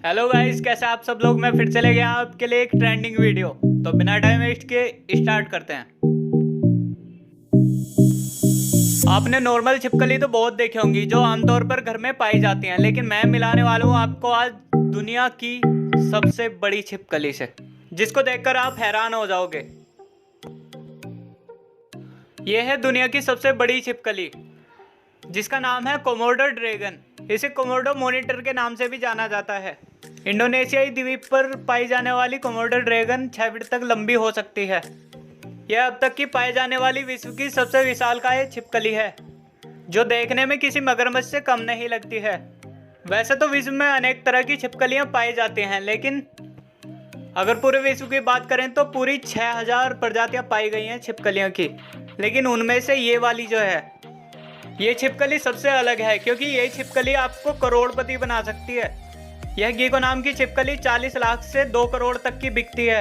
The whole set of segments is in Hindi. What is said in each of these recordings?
हेलो गाइस, कैसे आप सब लोग। मैं फिर चले गया आपके लिए एक ट्रेंडिंग वीडियो। तो बिना टाइम वेस्ट के स्टार्ट करते हैं। आपने नॉर्मल छिपकली तो बहुत देखी होंगी जो आमतौर पर घर में पाई जाती हैं, लेकिन मैं मिलाने वाला हूँ आपको आज दुनिया की सबसे बड़ी छिपकली से, जिसको देखकर आप हैरान हो जाओगे। यह है दुनिया की सबसे बड़ी छिपकली, जिसका नाम है कोमोडो ड्रैगन। इसे कोमोडो मॉनिटर के नाम से भी जाना जाता है। इंडोनेशियाई द्वीप पर पाई जाने वाली कोमोडो ड्रैगन 6 फीट तक लंबी हो सकती है। यह अब तक की पाई जाने वाली विश्व की सबसे विशालकाय छिपकली है, जो देखने में किसी मगरमच्छ से कम नहीं लगती है। वैसे तो विश्व में अनेक तरह की छिपकलियां पाई जाती हैं, लेकिन अगर पूरे विश्व की बात करें तो पूरी 6000 प्रजातियां पाई गई हैं छिपकलियों की। लेकिन उनमें से ये वाली जो है, ये छिपकली सबसे अलग है, क्योंकि ये छिपकली आपको करोड़पति बना सकती है। यह गीको नाम की छिपकली 40 लाख से 2 करोड़ तक की बिकती है।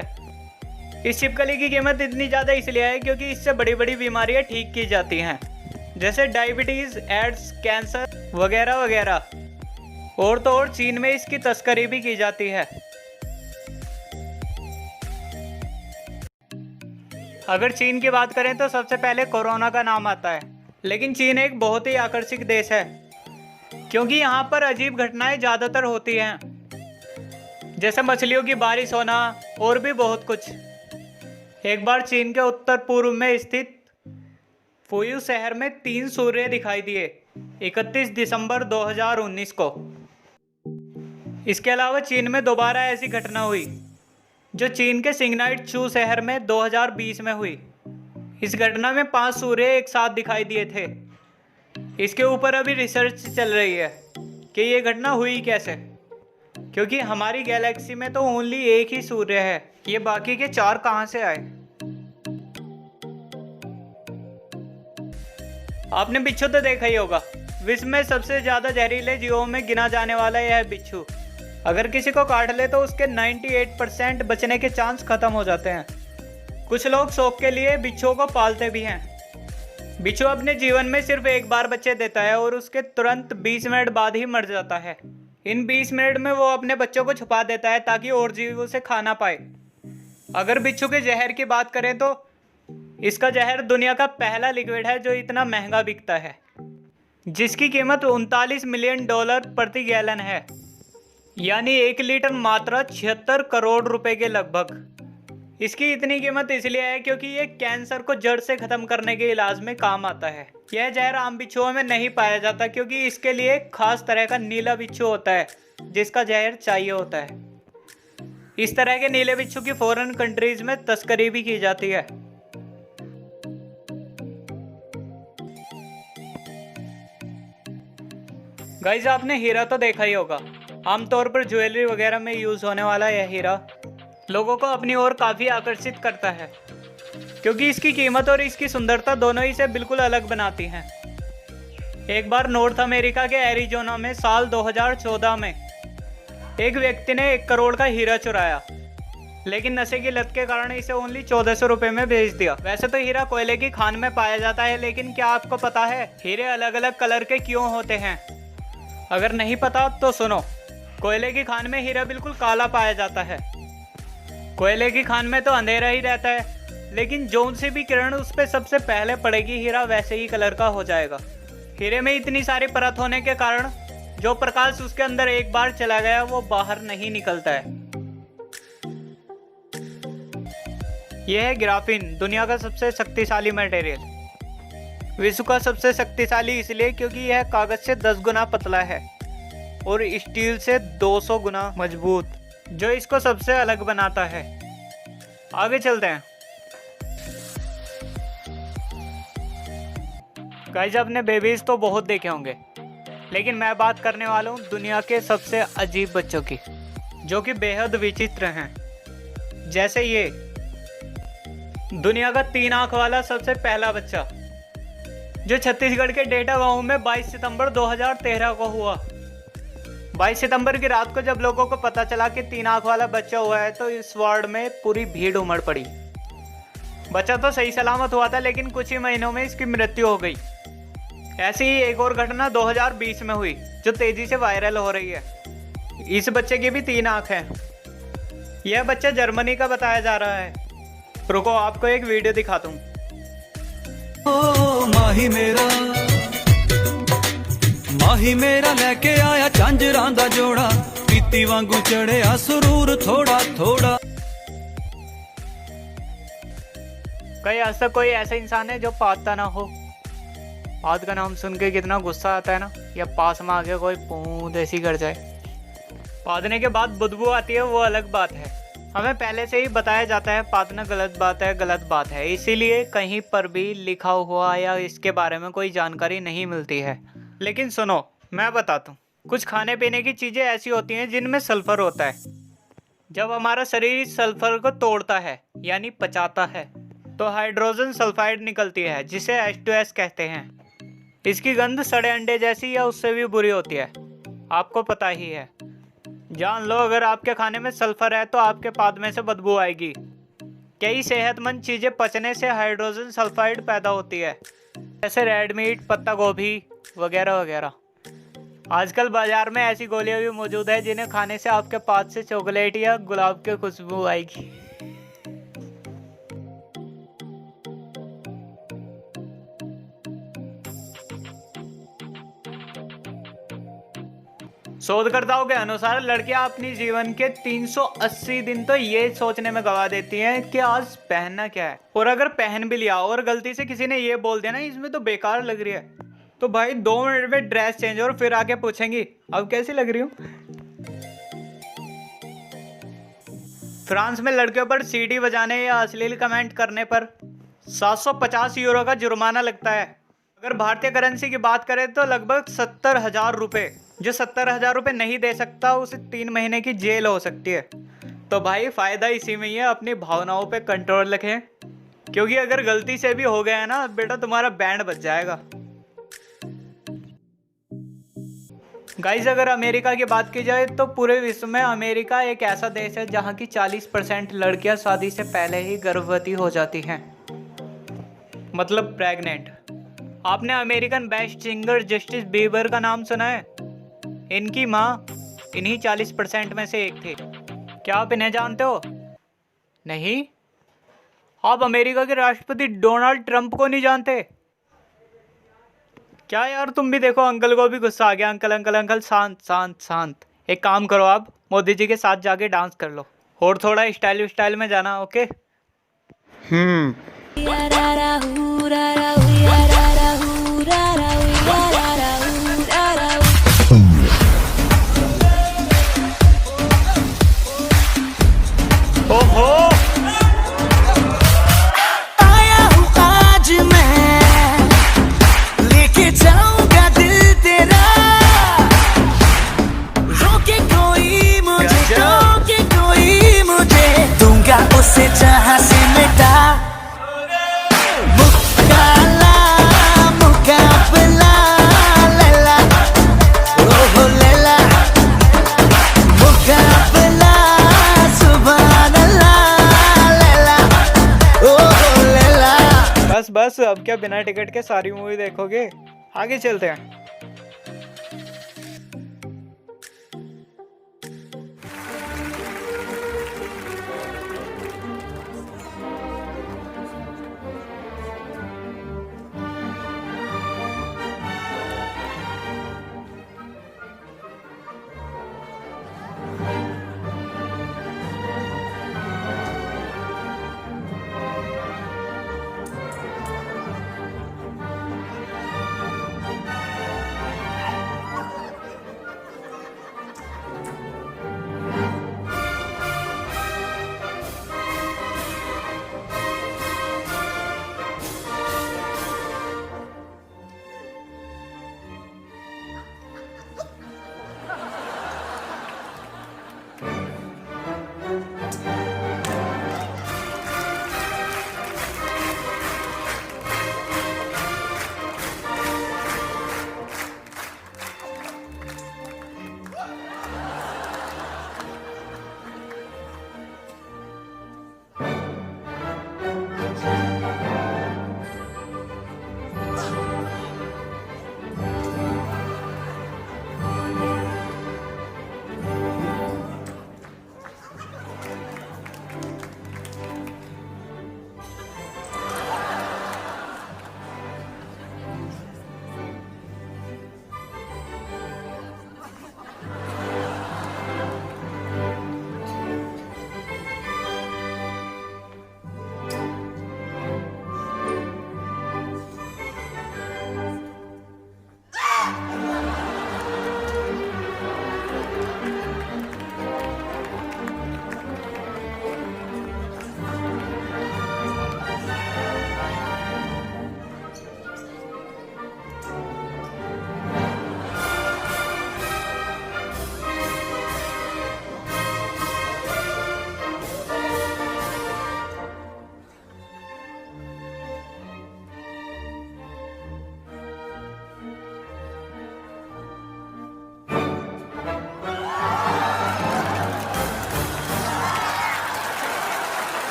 इस छिपकली की कीमत इतनी ज़्यादा इसलिए है क्योंकि इससे बड़ी बड़ी बीमारियां ठीक की जाती हैं, जैसे डायबिटीज़, एड्स, कैंसर वगैरह वगैरह। और तो और चीन में इसकी तस्करी भी की जाती है। अगर चीन की बात करें तो सबसे पहले कोरोना का नाम आता है। लेकिन चीन एक बहुत ही आकर्षक देश है, क्योंकि यहाँ पर अजीब घटनाएं ज़्यादातर होती हैं, जैसे मछलियों की बारिश होना और भी बहुत कुछ। एक बार चीन के उत्तर पूर्व में स्थित फुयू शहर में 3 सूर्य दिखाई दिए 31 दिसंबर 2019 को। इसके अलावा चीन में दोबारा ऐसी घटना हुई जो चीन के सिंगनाइट चू शहर में 2020 में हुई। इस घटना में 5 सूर्य एक साथ दिखाई दिए थे। इसके ऊपर अभी रिसर्च चल रही है कि ये घटना हुई कैसे, क्योंकि हमारी गैलेक्सी में तो ओनली एक ही सूर्य है। ये बाकी के 4 कहाँ से आए। आपने बिच्छू तो देखा ही होगा। विश्व में सबसे ज़्यादा जहरीले जीवों में गिना जाने वाला यह बिच्छू अगर किसी को काट ले तो उसके 98% बचने के चांस खत्म हो जाते हैं। कुछ लोग शौक के लिए बिच्छुओं को पालते भी हैं। बिच्छू अपने जीवन में सिर्फ एक बार बच्चे देता है और उसके तुरंत 20 मिनट बाद ही मर जाता है। इन 20 मिनट में वो अपने बच्चों को छुपा देता है ताकि और जीव उसे खा ना पाए। अगर बिच्छू के जहर की बात करें तो इसका जहर दुनिया का पहला लिक्विड है जो इतना महंगा बिकता है, जिसकी कीमत $39 मिलियन प्रति गैलन है, यानी 1 लीटर मात्रा 76 करोड़ रुपए के लगभग। इसकी इतनी कीमत इसलिए है क्योंकि ये कैंसर को जड़ से खत्म करने के इलाज में काम आता है। यह जहर आम बिच्छुओं में नहीं पाया जाता, क्योंकि इसके लिए एक खास तरह का नीला बिच्छू होता है जिसका जहर चाहिए होता है। इस तरह के नीले बिच्छू की फॉरेन कंट्रीज में तस्करी भी की जाती है। गाइस, आपने हीरा तो देखा ही होगा। आमतौर पर ज्वेलरी वगैरह में यूज होने वाला यह हीरा लोगों को अपनी ओर काफ़ी आकर्षित करता है, क्योंकि इसकी कीमत और इसकी सुंदरता दोनों ही इसे बिल्कुल अलग बनाती हैं। एक बार नॉर्थ अमेरिका के एरिजोना में साल 2014 में एक व्यक्ति ने 1 करोड़ का हीरा चुराया, लेकिन नशे की लत के कारण इसे ओनली 1400 रुपये में बेच दिया। वैसे तो हीरा कोयले की खान में पाया जाता है, लेकिन क्या आपको पता है हीरे अलग अलग कलर के क्यों होते हैं? अगर नहीं पता तो सुनो। कोयले की खान में हीरा बिल्कुल काला पाया जाता है। कोयले की खान में तो अंधेरा ही रहता है, लेकिन जौन सी भी किरण उस पर सबसे पहले पड़ेगी हीरा वैसे ही कलर का हो जाएगा। हीरे में इतनी सारी परत होने के कारण जो प्रकाश उसके अंदर एक बार चला गया वो बाहर नहीं निकलता है। यह है ग्राफीन, दुनिया का सबसे शक्तिशाली मटेरियल। विश्व का सबसे शक्तिशाली इसलिए क्योंकि यह कागज से 10 गुना पतला है और स्टील से 200 गुना मजबूत, जो इसको सबसे अलग बनाता है। आगे चलते हैं। गाइस, आपने बेबीज तो बहुत देखे होंगे, लेकिन मैं बात करने वाला हूँ दुनिया के सबसे अजीब बच्चों की, जो कि बेहद विचित्र हैं। जैसे ये दुनिया का 3 आंख वाला सबसे पहला बच्चा, जो छत्तीसगढ़ के डेटा गांव में 22 सितंबर 2013 को हुआ। 22 सितंबर की रात को जब लोगों को पता चला कि 3 आंख वाला बच्चा हुआ है तो इस वार्ड में पूरी भीड़ उमड़ पड़ी। बच्चा तो सही सलामत हुआ था, लेकिन कुछ ही महीनों में इसकी मृत्यु हो गई। ऐसी ही एक और घटना 2020 में हुई जो तेजी से वायरल हो रही है। इस बच्चे की भी 3 आंख हैं। यह बच्चा जर्मनी का बताया जा रहा है। रुको आपको एक वीडियो दिखाता हूँ। माही मेरा लेके आया झांझरां दा जोड़ा, पीती वांगू चढ़िया सुरूर थोड़ा थोड़ा। कहीं आज तक कोई ऐसा इंसान है जो पादता ना हो? पाद का नाम सुन के कितना गुस्सा आता है ना, या पास में आके कोई पूंछ ऐसी कर जाए। पादने के बाद बदबू आती है वो अलग बात है। हमें पहले से ही बताया जाता है पादना गलत बात है, इसीलिए कहीं पर भी लिखा हुआ या इसके बारे में कोई जानकारी नहीं मिलती है। लेकिन सुनो, मैं बताता हूँ, कुछ खाने पीने की चीज़ें ऐसी होती हैं जिनमें सल्फर होता है। जब हमारा शरीर सल्फर को तोड़ता है यानी पचाता है तो हाइड्रोजन सल्फाइड निकलती है जिसे H2S कहते हैं। इसकी गंध सड़े अंडे जैसी या उससे भी बुरी होती है, आपको पता ही है। जान लो, अगर आपके खाने में सल्फर है तो आपके पाद में से बदबू आएगी। कई सेहतमंद चीज़ें पचने से हाइड्रोजन सल्फाइड पैदा होती है, जैसे रेड मीट, पत्ता गोभी वगैरह वगैरह। आजकल बाजार में ऐसी गोलियां भी मौजूद है जिन्हें खाने से आपके पाद से चॉकलेट या गुलाब की खुशबू आएगी। शोधकर्ताओं के अनुसार लड़कियां अपनी जीवन के 380 दिन तो ये सोचने में गवा देती हैं कि आज पहनना क्या है, और अगर पहन भी लिया और गलती से किसी ने ये बोल दिया ना इसमें तो बेकार लग रही है, तो भाई 2 मिनट में ड्रेस चेंज और फिर आके पूछेंगी अब कैसी लग रही हूँ। फ्रांस में लड़कियों पर सीटी बजाने या अश्लील कमेंट करने पर 750 यूरो का जुर्माना लगता है। अगर भारतीय करेंसी की बात करें तो लगभग 70,000 रुपये। जो 70,000 रुपये नहीं दे सकता उसे 3 महीने की जेल हो सकती है। तो भाई फायदा इसी में ही है, अपनी भावनाओं पे कंट्रोल रखें, क्योंकि अगर गलती से भी हो गया है ना बेटा तुम्हारा बैंड बच जाएगा। गाइस, अगर अमेरिका की बात की जाए तो पूरे विश्व में अमेरिका एक ऐसा देश है जहां की 40% लड़कियां शादी से पहले ही गर्भवती हो जाती हैं, मतलब प्रेग्नेंट। आपने American best singer Justin Bieber का नाम सुना है? इनकी माँ इन्हीं 40% में से एक थी। क्या आप इन्हें जानते हो? नहीं? आप अमेरिका के राष्ट्रपति डोनाल्ड ट्रंप को नहीं जानते? क्या यार, तुम भी देखो, अंकल को भी गुस्सा आ गया। अंकल अंकल अंकल शांत शांत शांत। एक काम करो, आप मोदी जी के साथ जाके डांस कर लो और थोड़ा स्टाइल में जाना, ओके? ओहो, आया हूँ आज मैं, लेके जाऊंगा दिल तेरा, रोके कोई मुझे, दूंगा उसे जहां से मिटा। मुकाबला लैला, ओहो लैला, मुकाबला सुभान अल्लाह लैला, ओहो लैला। बस अब क्या बिना टिकट के सारी मूवी देखोगे? आगे चलते हैं।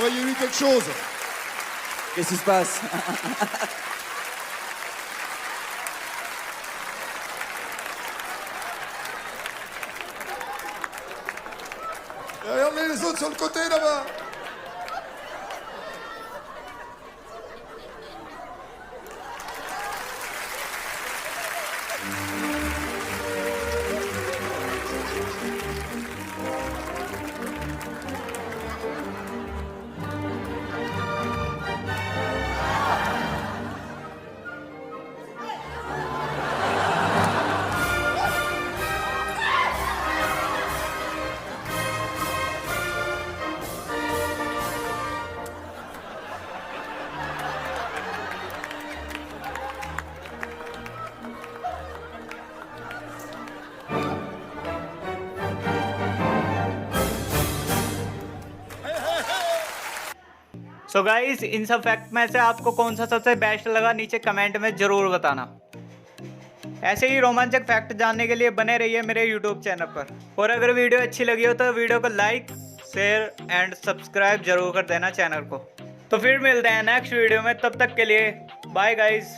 Envoyez-lui quelque chose. Qu'est-ce qui se passe? Et regardez les autres sur le côté là-bas. So guys, इन सब फैक्ट में से आपको कौन सा सबसे बेस्ट लगा नीचे कमेंट में जरूर बताना। ऐसे ही रोमांचक फैक्ट जानने के लिए बने रहिए मेरे यूट्यूब चैनल पर। और अगर वीडियो अच्छी लगी हो तो वीडियो को लाइक, शेयर एंड सब्सक्राइब जरूर कर देना चैनल को। तो फिर मिलते हैं नेक्स्ट वीडियो में, तब तक के लिए बाय गाइस।